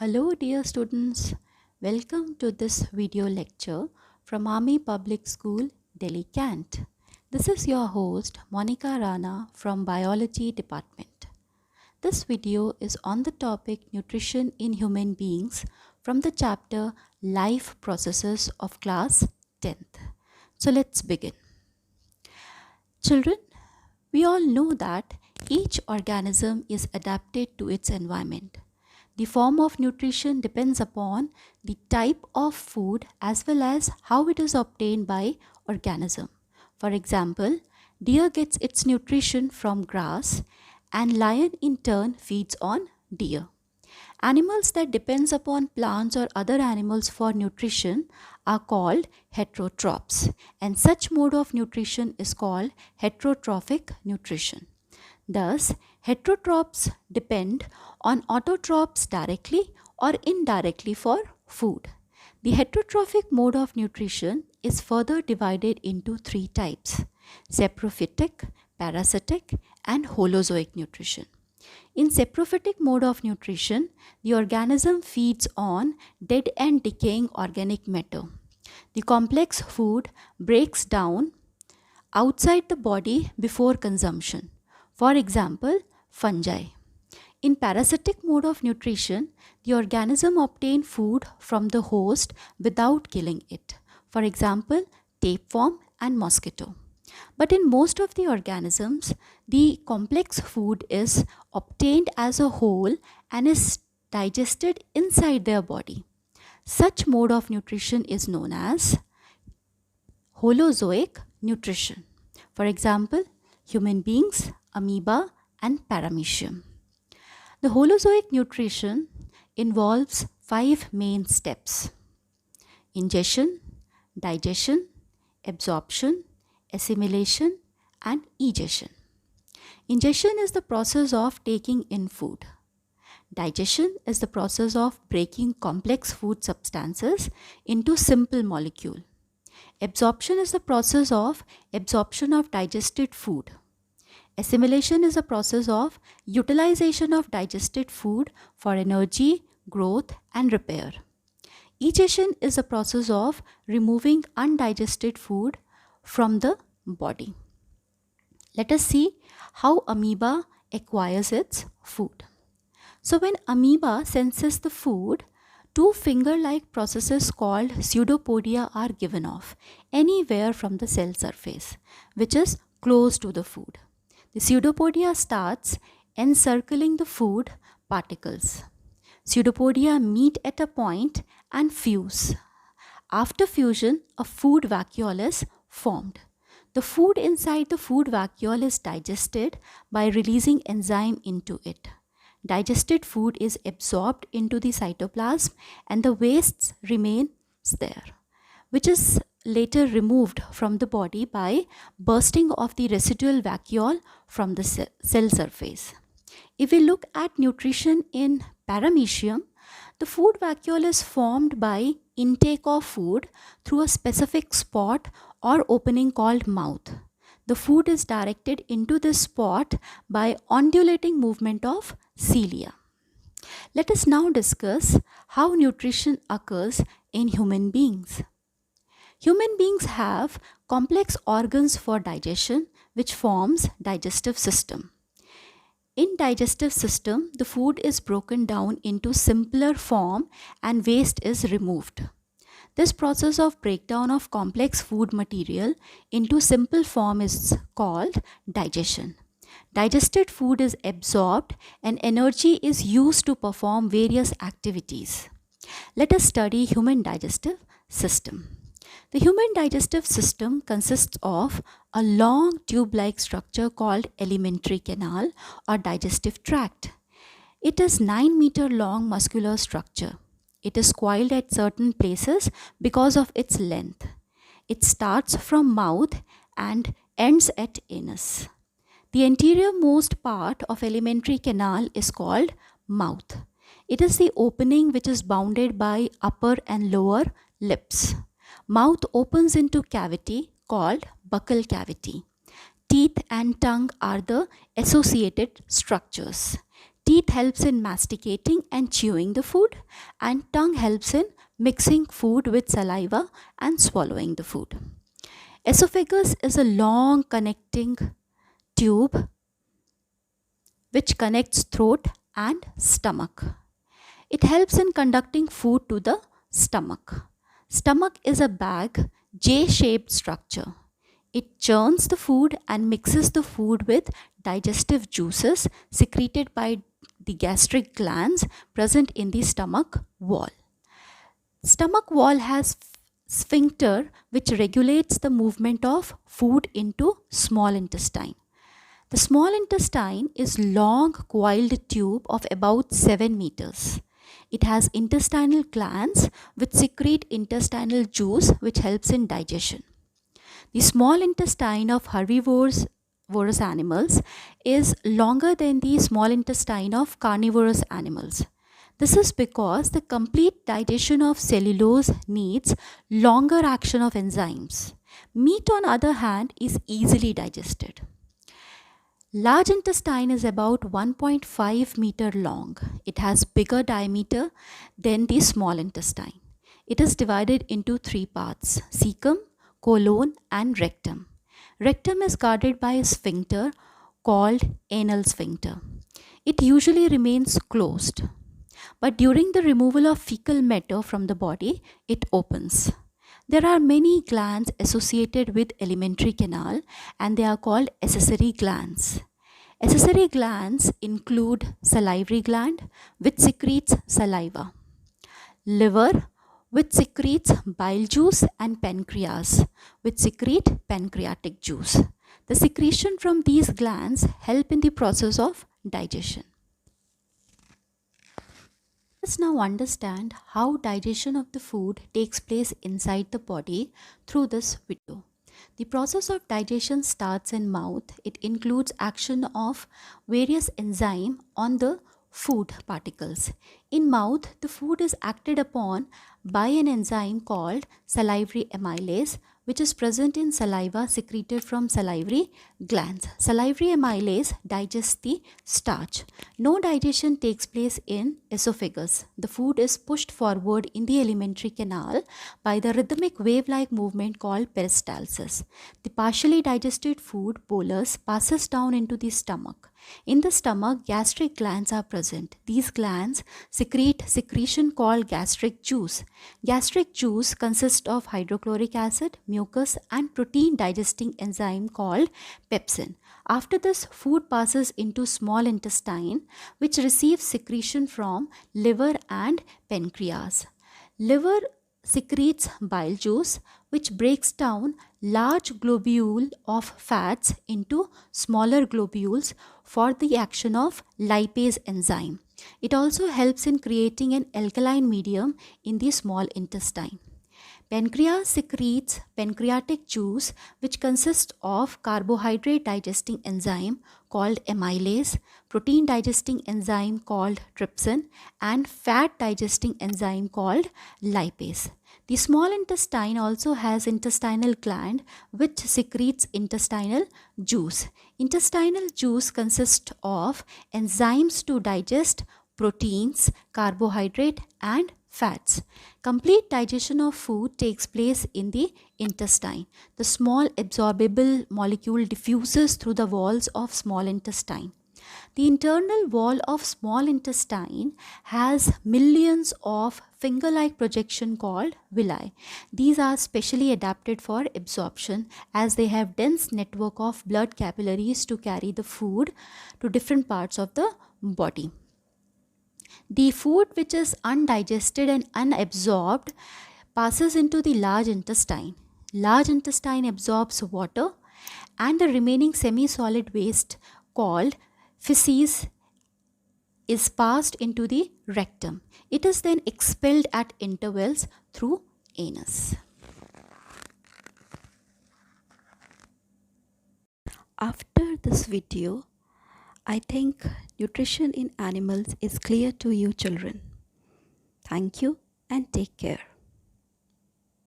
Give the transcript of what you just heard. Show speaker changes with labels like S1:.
S1: Hello dear students, welcome to this video lecture from Army Public School, Delhi Cant. This is your host Monica Rana from Biology Department. This video is on the topic Nutrition in Human Beings from the chapter Life Processes of class 10th. So let's begin. Children, we all know that each organism is adapted to its environment. The form of nutrition depends upon the type of food as well as how it is obtained by organism. For example, deer gets its nutrition from grass and lion in turn feeds on deer. Animals that depends upon plants or other animals for nutrition are called heterotrophs, and such mode of nutrition is called heterotrophic nutrition. Thus, heterotrophs depend on autotrophs directly or indirectly for food. The heterotrophic mode of nutrition is further divided into three types: saprophytic, parasitic, and holozoic nutrition. In saprophytic mode of nutrition, the organism feeds on dead and decaying organic matter. The complex food breaks down outside the body before consumption. For example, fungi. In parasitic mode of nutrition, the organism obtains food from the host without killing it. For example, tapeworm and mosquito. But in most of the organisms, the complex food is obtained as a whole and is digested inside their body. Such mode of nutrition is known as holozoic nutrition. For example, human beings, amoeba, and paramecium. The holozoic nutrition involves 5 main steps: ingestion, digestion, absorption, assimilation, and egestion. Ingestion is the process of taking in food. Digestion is the process of breaking complex food substances into simple molecule. Absorption is the process of absorption of digested food. Assimilation is a process of utilization of digested food for energy, growth, and repair. Egestion is a process of removing undigested food from the body. Let us see how amoeba acquires its food. So when amoeba senses the food, two finger-like processes called pseudopodia are given off anywhere from the cell surface, which is close to the food. The pseudopodia starts encircling the food particles. Pseudopodia meet at a point and fuse. After fusion, a food vacuole is formed. The food inside the food vacuole is digested by releasing enzyme into it. Digested food is absorbed into the cytoplasm and the wastes remains there, which is later removed from the body by bursting of the residual vacuole from the cell surface. If we look at nutrition in paramecium, the food vacuole is formed by intake of food through a specific spot or opening called mouth. The food is directed into this spot by undulating movement of cilia. Let us now discuss how nutrition occurs in human beings. Human beings have complex organs for digestion, which forms digestive system. In digestive system, the food is broken down into simpler form and waste is removed. This process of breakdown of complex food material into simple form is called digestion. Digested food is absorbed and energy is used to perform various activities. Let us study human digestive system. The human digestive system consists of a long tube-like structure called alimentary canal or digestive tract. It is 9-meter long muscular structure. It is coiled at certain places because of its length. It starts from mouth and ends at anus. The anterior-most part of alimentary canal is called mouth. It is the opening which is bounded by upper and lower lips. Mouth opens into cavity called buccal cavity. Teeth and tongue are the associated structures. Teeth helps in masticating and chewing the food, and tongue helps in mixing food with saliva and swallowing the food. Esophagus is a long connecting tube which connects throat and stomach. It helps in conducting food to the stomach. Stomach is a bag, J-shaped structure. It churns the food and mixes the food with digestive juices secreted by the gastric glands present in the stomach wall. Stomach wall has sphincter which regulates the movement of food into small intestine. The small intestine is long coiled tube of about 7 meters. It has intestinal glands which secrete intestinal juice which helps in digestion. The small intestine of herbivorous animals is longer than the small intestine of carnivorous animals. This is because the complete digestion of cellulose needs longer action of enzymes. Meat, on the other hand, is easily digested. Large intestine is about 1.5 meter long. It has bigger diameter than the small intestine. It is divided into 3 parts: cecum, colon and rectum. Rectum is guarded by a sphincter called anal sphincter. It usually remains closed, but during the removal of fecal matter from the body, it opens. There are many glands associated with alimentary canal, and they are called accessory glands. Accessory glands include salivary gland, which secretes saliva, liver, which secretes bile juice, and pancreas, which secrete pancreatic juice. The secretion from these glands help in the process of digestion. Let's now understand how digestion of the food takes place inside the body through this video. The process of digestion starts in mouth. It includes action of various enzymes on the food particles. In mouth, the food is acted upon by an enzyme called salivary amylase, which is present in saliva secreted from salivary glands. Salivary amylase digests the starch. No digestion takes place in esophagus. The food is pushed forward in the alimentary canal by the rhythmic wave-like movement called peristalsis. The partially digested food bolus passes down into the stomach. In the stomach, gastric glands are present. These glands secrete secretion called gastric juice. Gastric juice consists of hydrochloric acid, mucus, and protein digesting enzyme called pepsin. After this, food passes into small intestine, which receives secretion from liver and pancreas. Liver secretes bile juice, which breaks down large globule of fats into smaller globules for the action of lipase enzyme. It also helps in creating an alkaline medium in the small intestine. Pancreas secretes pancreatic juice, which consists of carbohydrate digesting enzyme called amylase, protein digesting enzyme called trypsin, and fat digesting enzyme called lipase. The small intestine also has intestinal gland which secretes intestinal juice. Intestinal juice consists of enzymes to digest proteins, carbohydrate, and fats. Complete digestion of food takes place in the intestine. The small absorbable molecule diffuses through the walls of small intestine. The internal wall of small intestine has millions of finger-like projection called villi. These are specially adapted for absorption as they have dense network of blood capillaries to carry the food to different parts of the body. The food which is undigested and unabsorbed passes into the large intestine. Large intestine absorbs water, and the remaining semi-solid waste called feces is passed into the rectum. It is then expelled at intervals through anus. After this video, I think nutrition in animals is clear to you children. Thank you and take care.